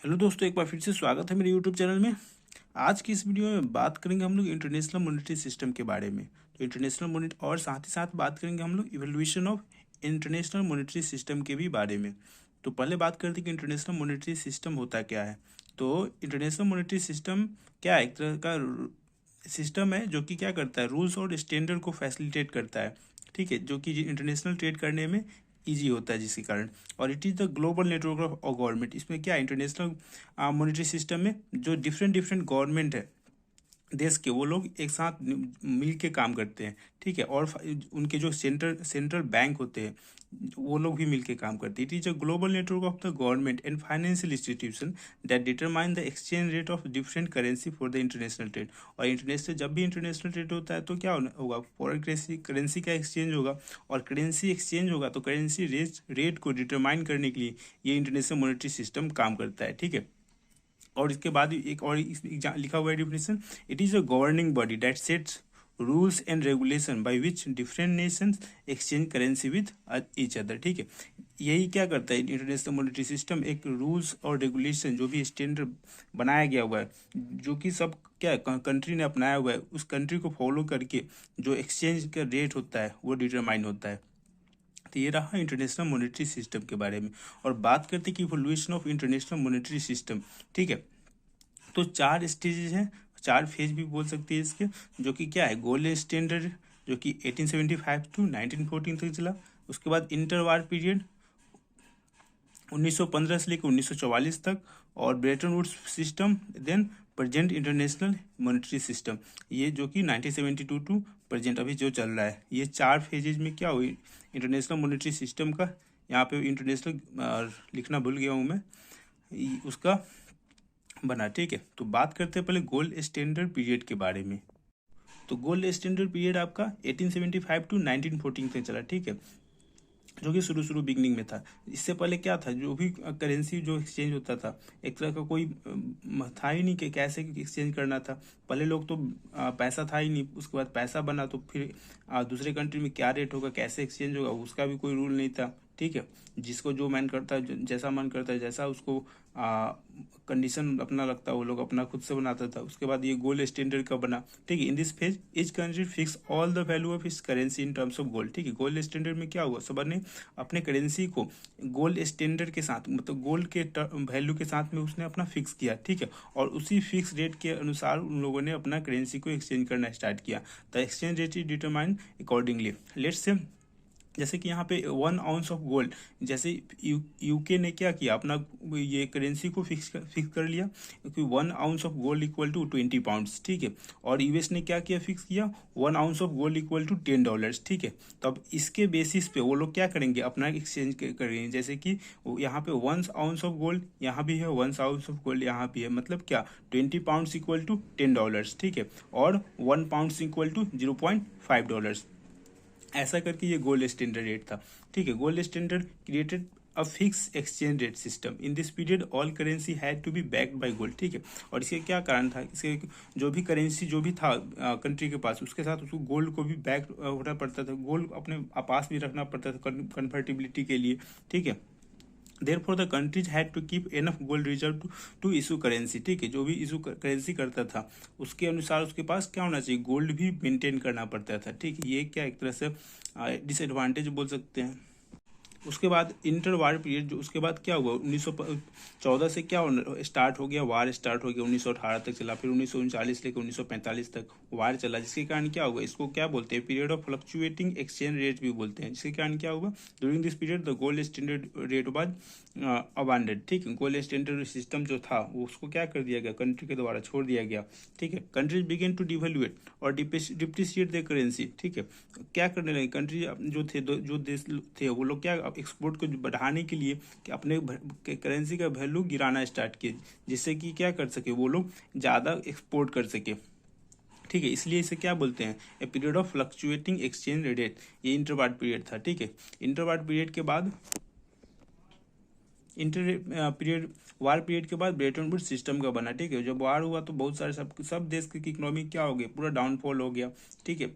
Hello दोस्तों, एक बार फिर से स्वागत है मेरे यूट्यूब चैनल में। आज की इस वीडियो में बात करेंगे हम लोग इंटरनेशनल मॉनेटरी सिस्टम के बारे में। तो इंटरनेशनल मॉनेटरी और साथ ही साथ बात करेंगे हम लोग evolution of international monetary system के भी बारे में। तो पहले बात करते हैं कि इंटरनेशनल मॉनेटरी सिस्टम होता क्या है। तो इंटरनेशनल मॉनेटरी सिस्टम क्या है? एक तरह का सिस्टम है जो कि क्या करता है, रूल्स और स्टैंडर्ड को फैसिलिटेट करता है। ठीक है, जो कि इंटरनेशनल ट्रेड करने में ईजी होता है जिसके कारण। और it is the global network of government. इसमें क्या है, इंटरनेशनल मॉनेटरी सिस्टम में जो डिफरेंट डिफरेंट गवर्नमेंट है देश के, वो लोग एक साथ मिल के काम करते हैं। ठीक है, और उनके जो सेंट्रल बैंक होते हैं वो लोग भी मिल के काम करते हैं। It is a global network of the government and financial institution that determine the exchange rate of different currency for the international trade. और इंटरनेशनल जब भी इंटरनेशनल ट्रेड होता है तो क्या होगा, फॉरेन करेंसी का एक्सचेंज होगा। और करेंसी एक्सचेंज होगा तो करेंसी रेट को डिटरमाइन करने के लिए ये इंटरनेशनल मॉनेटरी सिस्टम काम करता है। ठीक है, और इसके बाद एक और लिखा हुआ है definition. It is a governing body that sets rules and regulation by which different Nations exchange currency with each other. ठीक है, यही क्या करता है इंटरनेशनल मॉनेटरी सिस्टम, एक रूल्स और रेगुलेशन जो भी स्टैंडर्ड बनाया गया हुआ है, जो कि सब क्या कंट्री ने अपनाया हुआ है, उस कंट्री को फॉलो करके जो एक्सचेंज का रेट होता है वो डिटरमाइन होता है। तो ये रहा इंटरनेशनल मॉनेटरी सिस्टम के बारे में। और बात करते हैं कि evolution of international monetary system. ठीक है, तो 4 स्टेजेस हैं, 4 फेज भी बोल सकते हैं इसके। जो कि क्या है, गोल्ड स्टैंडर्ड जो कि 1875 टू 1914 तक चला। उसके बाद इंटरवार पीरियड 1915 से लेकर 1944 तक। और Bretton Woods system, then present international monetary system, ये जो कि 1972 टू प्रेजेंट अभी जो चल रहा है। ये 4 फेजेज में क्या हुई इंटरनेशनल मॉनेटरी सिस्टम का। यहाँ पे इंटरनेशनल लिखना भूल गया हूँ मैं, उसका बना। ठीक है, तो बात करते हैं पहले गोल्ड स्टैंडर्ड पीरियड के बारे में। तो गोल्ड स्टैंडर्ड पीरियड आपका 1875 टू 1914 तक चला। ठीक है, जो कि शुरू शुरू बिगनिंग में था। इससे पहले क्या था, जो भी करेंसी जो एक्सचेंज होता था, एक तरह का कोई था ही नहीं कि कैसे एक्सचेंज करना था। पहले लोग तो पैसा था ही नहीं, उसके बाद पैसा बना तो फिर दूसरे कंट्री में क्या रेट होगा, कैसे एक्सचेंज होगा, उसका भी कोई रूल नहीं था। ठीक है, जिसको जो मन करता है, जैसा मन करता है, जैसा उसको कंडीशन अपना लगता है, वो लोग अपना खुद से बनाता था। उसके बाद ये गोल्ड स्टैंडर्ड का बना। ठीक है, in this phase each country fix all the value of इस currency in terms of gold. ठीक है, गोल्ड स्टैंडर्ड में क्या हुआ, सब ने अपने करेंसी को गोल्ड स्टैंडर्ड के साथ, मतलब गोल्ड के वैल्यू के साथ में उसने अपना फिक्स किया। ठीक है, और उसी फिक्स रेट के अनुसार उन लोगों ने अपना करेंसी को एक्सचेंज करना स्टार्ट किया। The exchange rate is determine accordingly. Let's say जैसे कि यहाँ पे 1 आउंस ऑफ गोल्ड, जैसे यूके ने क्या किया, अपना ये करेंसी को फिक्स कर लिया, क्योंकि 1 ounce of gold equal to 20 pounds. ठीक है, और यूएस ने क्या किया, फिक्स किया 1 ounce of gold equal to $10। ठीक है, तो अब इसके बेसिस पे वो लोग क्या करेंगे, अपना एक्सचेंज करेंगे। जैसे कि यहाँ पे 1 आउंस ऑफ गोल्ड यहाँ भी है, 1 आउंस ऑफ गोल्ड यहाँ भी है, मतलब क्या 20 पाउंड्स इक्वल टू $10। ठीक है, और 1 पाउंड इक्वल टू $0.5। ऐसा करके ये गोल्ड स्टैंडर्ड रेट था। ठीक है, gold standard created a fix exchange rate system. In this period all currency had to be backed by gold. ठीक है, और इसके क्या कारण था, इसके जो भी करेंसी जो भी था कंट्री के पास, उसके साथ उसको गोल्ड को भी बैक होना पड़ता था, गोल्ड अपने पास भी रखना पड़ता था कन्वर्टिबिलिटी के लिए। ठीक है, Therefore the countries had to keep enough gold reserve to issue currency. ठीक है, जो भी इशू करेंसी करता था उसके अनुसार उसके पास क्या होना चाहिए, गोल्ड भी मेंटेन करना पड़ता था। ठीक है, ये क्या एक तरह से डिसएडवांटेज बोल सकते हैं। उसके बाद इंटर वार पीरियड, जो उसके बाद क्या हुआ, 1914 से क्या स्टार्ट हो गया, वार स्टार्ट हो गया, 1918 तक चला। फिर 1939 लेकर 1945 तक वार चला, जिसके कारण क्या हुआ, इसको क्या बोलते हैं, period of fluctuating exchange rate भी बोलते हैं। जिसके कारण क्या हुआ, during this period the gold standard rate was abandoned. ठीक है, गोल्ड स्टैंडर्ड सिस्टम जो था वो उसको क्या कर दिया गया, कंट्री के द्वारा छोड़ दिया गया। ठीक है, कंट्रीज बिगेन टू डिवेल्युएट और डिप्रिशिएट द करेंसी। ठीक है, क्या करने लगे कंट्री जो थे, जो देश थे, वो लोग क्या एक्सपोर्ट को बढ़ाने के लिए कि अपने करेंसी का वैल्यू गिराना स्टार्ट किए, जिससे कि क्या कर सके, वो लोग ज़्यादा एक्सपोर्ट कर सके। ठीक है, इसलिए इसे क्या बोलते हैं, a period of fluctuating exchange rate. ये इंटरवार पीरियड था। ठीक है, इंटरवार पीरियड के बाद पीरियड वार पीरियड के बाद ब्रेटन वुड्स सिस्टम का बना। ठीक है, जब वार हुआ तो बहुत सारे सब देश की इकोनॉमी क्या हो गया, पूरा डाउनफॉल हो गया। ठीक है,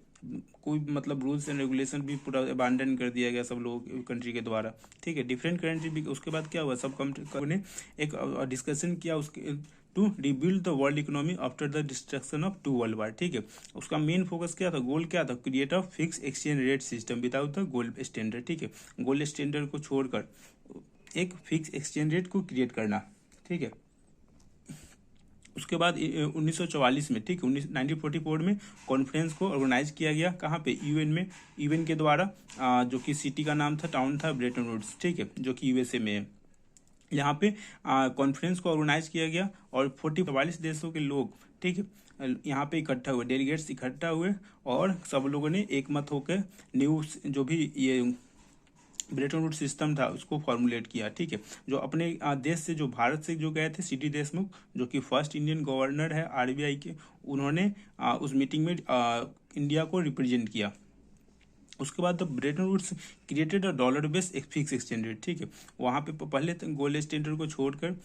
कोई मतलब रूल्स एंड रेगुलेशन भी पूरा अबांडन कर दिया गया सब लोग कंट्री के द्वारा, ठीक है। डिफरेंट कंट्री भी, उसके बाद क्या हुआ, सब कंट्री ने एक डिस्कशन किया उसके to rebuild the world economy after the destruction of 2 world war, ठीक है। उसका मेन फोकस क्या था, गोल क्या था, create a fix exchange rate system without the gold standard, ठीक है। गोल्ड स्टैंडर्ड को छोड़कर एक फिक्स एक्सचेंज रेट को क्रिएट करना, ठीक है। उसके बाद 1944 में, ठीक है, 1944 में कॉन्फ्रेंस को ऑर्गेनाइज किया गया, कहाँ पे, यूएन में, यूएन के द्वारा, जो कि सिटी का नाम था, टाउन था ब्रेटन वुड्स, ठीक है, जो कि यूएसए में है। यहाँ पे कॉन्फ्रेंस को ऑर्गेनाइज किया गया और 44 देशों के लोग, ठीक है, यहाँ पे इकट्ठा हुए, डेलीगेट्स इकट्ठा हुए और सब लोगों ने एक मत होकर न्यू जो भी ये ब्रेटन वुड्स सिस्टम था उसको फॉर्मुलेट किया, ठीक है। जो अपने देश से, जो भारत से जो गए थे सीटी देशमुख, जो कि फर्स्ट इंडियन गवर्नर है आरबीआई के, उन्होंने उस मीटिंग में इंडिया को रिप्रेजेंट किया। उसके बाद the Bretton Woods created a dollar based fix exchange rate, ठीक है। वहाँ पे पहले गोल्ड स्टैंडर्ड को छोड़कर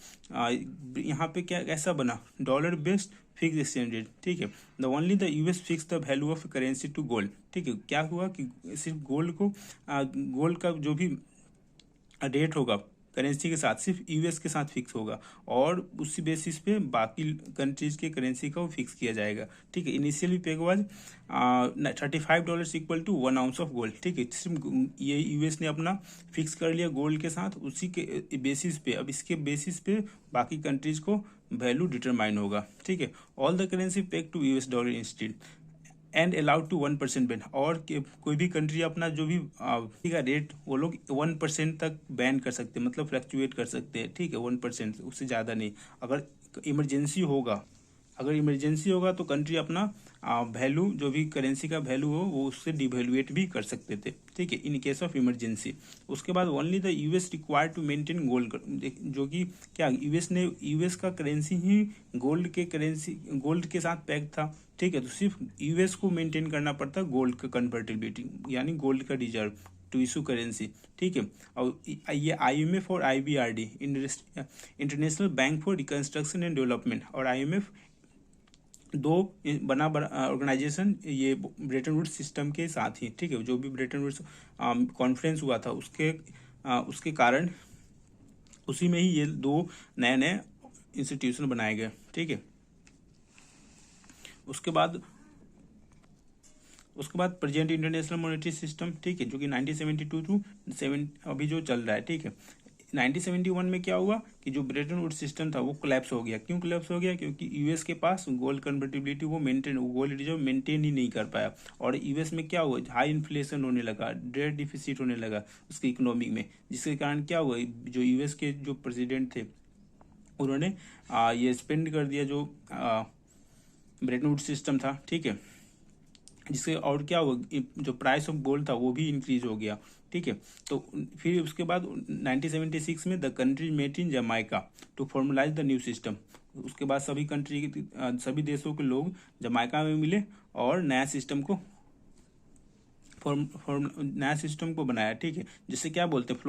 यहाँ पे क्या ऐसा बना, dollar based fix exchange rate, ठीक है। The only the US fix the value of currency to gold, ठीक है। क्या हुआ कि सिर्फ गोल्ड को, गोल्ड का जो भी रेट होगा करेंसी के साथ, सिर्फ यूएस के साथ फिक्स होगा और उसी बेसिस पे बाकी कंट्रीज के करेंसी का वो फिक्स किया जाएगा, ठीक है। Initially peg was $35 equal to 1 ounce of gold, ठीक है। सिर्फ ये यूएस ने अपना फिक्स कर लिया गोल्ड के साथ, उसी के बेसिस पे, अब इसके बेसिस पे बाकी कंट्रीज को वैल्यू डिटरमाइन होगा, ठीक है। All the currency peg to US dollar instead and allowed to 1% band, और कोई भी कंट्री अपना जो भी का रेट वो लोग 1% तक बैन कर सकते हैं, मतलब फ्लक्चुएट कर सकते हैं, ठीक है, 1%, उससे ज़्यादा नहीं। अगर इमरजेंसी होगा, अगर इमरजेंसी होगा तो कंट्री अपना वैल्यू, जो भी करेंसी का वैल्यू हो वो उससे डिवैल्यूएट भी कर सकते थे, ठीक है, इन केस ऑफ इमरजेंसी। उसके बाद only the US required to maintain gold, जो कि क्या यूएस का करेंसी ही गोल्ड के साथ पैक था, ठीक है। तो सिर्फ यूएस को मेंटेन करना पड़ता गोल्ड का कन्वर्टेबिलिटी, यानी गोल्ड का रिजर्व टू इशू करेंसी, ठीक है। और ये आईएमएफ और IBRD, international bank for reconstruction and development, और आईएमएफ दो बना ऑर्गेनाइजेशन ये ब्रेटन वुड्स सिस्टम के साथ ही, ठीक है। जो भी ब्रेटन वुड्स कॉन्फ्रेंस हुआ था उसके कारण उसी में ही ये दो नए नए इंस्टीट्यूशन बनाए गए, ठीक है। उसके बाद प्रेजेंट इंटरनेशनल मॉनेटरी सिस्टम, ठीक है, जो कि 1972 टू 7 अभी जो चल रहा है, ठीक है। 1971 में क्या हुआ कि जो ब्रेटन वुड्स सिस्टम था वो कोलैप्स हो गया। क्यों कोलैप्स हो गया? क्योंकि यूएस के पास gold convertibility gold reserve maintain ही नहीं कर पाया, और यूएस में क्या हुआ, हाई इन्फ्लेशन होने लगा, डेट डिफिसिट होने लगा उसकी इकोनॉमी में, जिसके कारण क्या हुआ, जो यूएस के जो प्रेसिडेंट थे उन्होंने ये स्पेंड कर दिया जो ब्रेटन वुड्स सिस्टम था, ठीक है। जिससे और क्या हुआ, जो प्राइस ऑफ गोल्ड था वो भी इंक्रीज हो गया, ठीक है। तो फिर उसके बाद 1976 में the country met in Jamaica to formulise the new system. उसके बाद सभी देशों के लोग जमाइका में मिले और नया सिस्टम को बनाया, ठीक है। जिससे क्या बोलते हैं,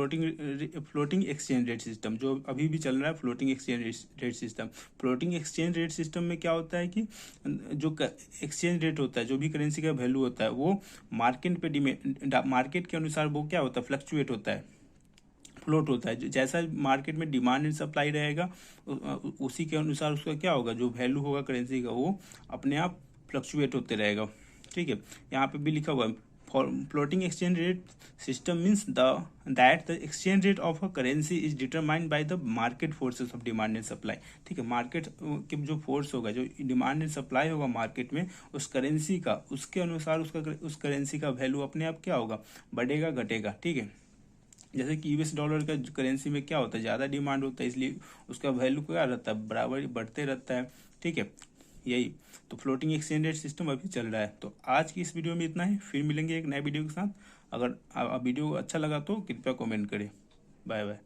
फ्लोटिंग एक्सचेंज रेट सिस्टम, जो अभी भी चल रहा है, floating exchange rate system. Floating exchange rate system में क्या होता है कि जो एक्सचेंज रेट होता है, जो भी करेंसी का वैल्यू होता है, वो मार्केट के अनुसार वो क्या होता है, फ्लक्चुएट होता है, फ्लोट होता है। जैसा मार्केट में डिमांड एंड सप्लाई रहेगा उसी के अनुसार उसका क्या होगा, जो वैल्यू होगा करेंसी का वो अपने आप फ्लक्चुएट होते रहेगा, ठीक है। यहाँ पे भी लिखा हुआ है floating exchange rate system means that the exchange rate of a currency is determined by the market forces of demand and supply, ठीक है। मार्केट के जो फोर्स होगा, जो डिमांड एंड सप्लाई होगा मार्केट में उस करेंसी का, उसके अनुसार उस करेंसी का वैल्यू अपने आप क्या होगा, बढ़ेगा घटेगा, ठीक है। जैसे कि यूएस डॉलर का करेंसी में क्या होता है, ज़्यादा डिमांड होता है, इसलिए उसका वैल्यू क्या रहता है, बराबर बढ़ते रहता है, ठीक है। यही तो फ्लोटिंग एक्सचेंज रेट सिस्टम अभी चल रहा है। तो आज की इस वीडियो में इतना ही, फिर मिलेंगे एक नए वीडियो के साथ। अगर वीडियो अच्छा लगा तो कृपया कमेंट करें। Bye bye.